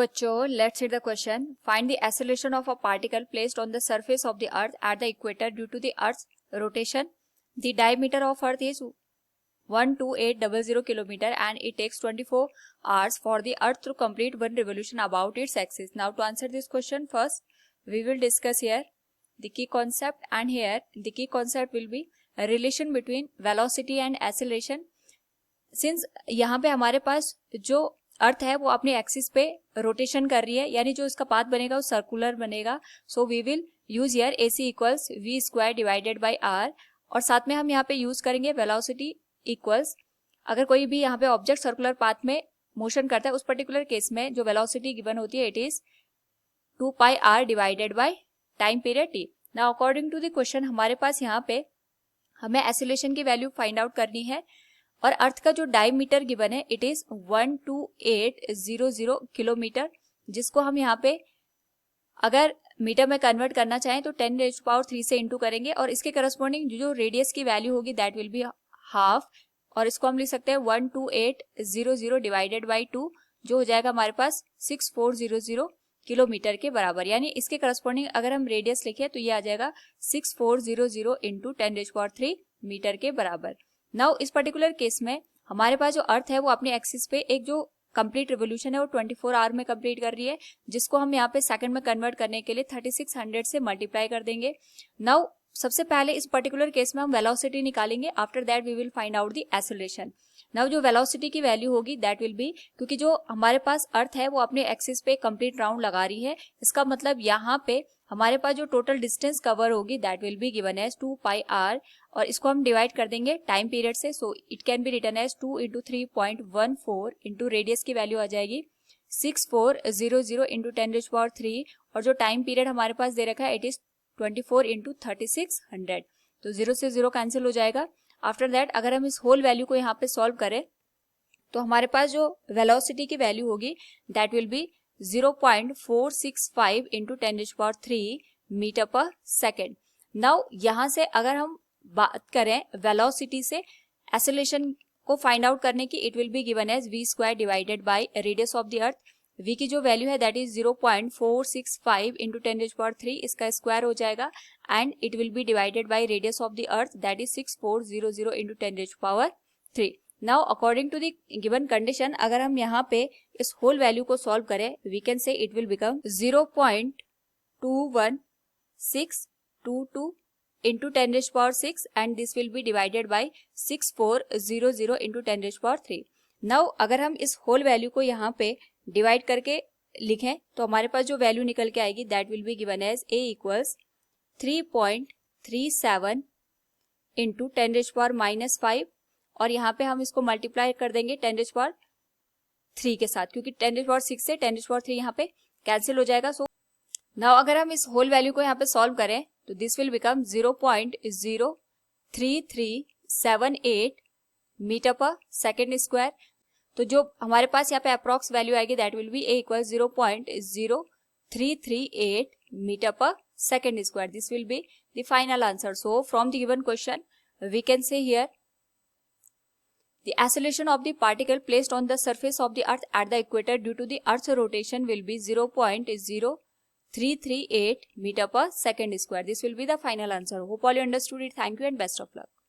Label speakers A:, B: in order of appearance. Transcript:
A: बच्चों, let's read the question. Find the acceleration of a particle placed on the surface of the earth at the equator due to the earth's rotation. The diameter of earth is 12800 kilometer and it takes 24 hours for the earth to complete one revolution about its axis. Now to answer this question, first we will discuss here the key concept, and here the key concept will be a relation between velocity and acceleration. Since यहाँ पे हमारे पास जो अर्थ है वो अपने axis पे rotation कर रही है, यानी जो इसका पाथ बनेगा वो सर्कुलर बनेगा. So we will use here AC equals v² divided by r, और साथ में हम यहाँ पे यूज करेंगे वेलोसिटी इक्वल्स, अगर कोई भी यहाँ पे ऑब्जेक्ट सर्कुलर पाथ में मोशन करता है उस पर्टिकुलर केस में जो वेलोसिटी गिवन होती है it is 2 pi r divided by time period t. Now according to the question हमारे पास यहाँ पे हमें एक्सीलरेशन की वैल्यू फाइंड आउट करनी है, और अर्थ का जो डायमीटर गिवन है इट इज 12800 किलोमीटर, जिसको हम यहाँ पे अगर मीटर में कन्वर्ट करना चाहें तो 10⁻³ से इंटू करेंगे, और इसके करस्पॉन्डिंग जो रेडियस की वैल्यू होगी दैट विल बी हाफ, और इसको हम लिख सकते हैं 12800 डिवाइडेड बाई 2, जो हो जाएगा हमारे पास 6400 किलोमीटर के बराबर. यानी इसके करस्पॉन्डिंग अगर हम रेडियस लिखें तो ये आ जाएगा 6400 इंटू 10⁻³ मीटर के बराबर. नाउ इस पर्टिकुलर केस में हमारे पास जो अर्थ है वो अपने एक्सिस पे एक जो कंप्लीट रिवोल्यूशन है वो 24 आवर में कंप्लीट कर रही है, जिसको हम यहाँ पे सेकंड में कन्वर्ट करने के लिए 3600 से मल्टीप्लाई कर देंगे. नाउ सबसे पहले इस पर्टिकुलर केस में हम वेलोसिटी निकालेंगे, after that we will find out the acceleration. Now जो वेलोसिटी की वैल्यू होगी दैट विल बी, क्योंकि जो हमारे पास अर्थ है वो अपने एक्सिस पे कंप्लीट राउंड लगा रही है, इसका मतलब यहाँ पे हमारे पास जो टोटल डिस्टेंस कवर होगी that will be given as 2 pi r, और इसको हम डिवाइड कर देंगे टाइम पीरियड से. So it can be written as 2 into 3.14 into radius की वैल्यू आ जाएगी 6400 इंटू 10⁻³ और जो टाइम पीरियड हमारे पास दे रखा है इट इज 24 इंटू 3600. तो 0 से 0 कैंसिल हो जाएगा. आफ्टर दैट अगर हम इस होल वैल्यू को यहाँ पे सॉल्व करें तो हमारे पास जो वेलोसिटी की वैल्यू होगी that will be 0.465 into 10⁻³ metre per second. Now यहाँ से अगर हम बात करें वेलोसिटी से एक्सेलरेशन को फाइंड आउट करने की, it will be given as v² divided by radius of the earth. v की जो वैल्यू है दैट इज 0.465 इंटू 10⁻³ इसका स्क्वायर हो जाएगा, and it will be divided by radius of the earth that is 6400 into 10⁻³. Now according to the given condition अगर हम यहाँ पे इस होल वैल्यू को सॉल्व करें we can say it will become 0.21622 into 10⁻⁶, and this will be divided by 6400 into 10⁻³. Now अगर हम इस होल वैल्यू को यहाँ पे डिवाइड करके लिखें तो हमारे पास जो वैल्यू निकल के आएगी that will be given as a equals 3.37 into 10⁻⁻5, और यहाँ पे हम इसको मल्टीप्लाई कर देंगे 10⁻³ के साथ, क्योंकि 10⁻⁶ से 10⁻³ यहाँ पे कैंसिल हो जाएगा. सो नाउ अगर हम इस होल वैल्यू को यहाँ पे सॉल्व करें तो this will become 0.03378 metre per second square. तो जो हमारे पास यहाँ पे अप्रॉक्स वैल्यू आएगी that will be a equal 0.0338 metre per second square. This will be the final answer. So from the given question we can say here the acceleration of the particle placed on the surface of the earth at the equator due to the earth's rotation will be 0.0338 meter per second square. This will be the final answer. Hope all you understood it. Thank you and best of luck.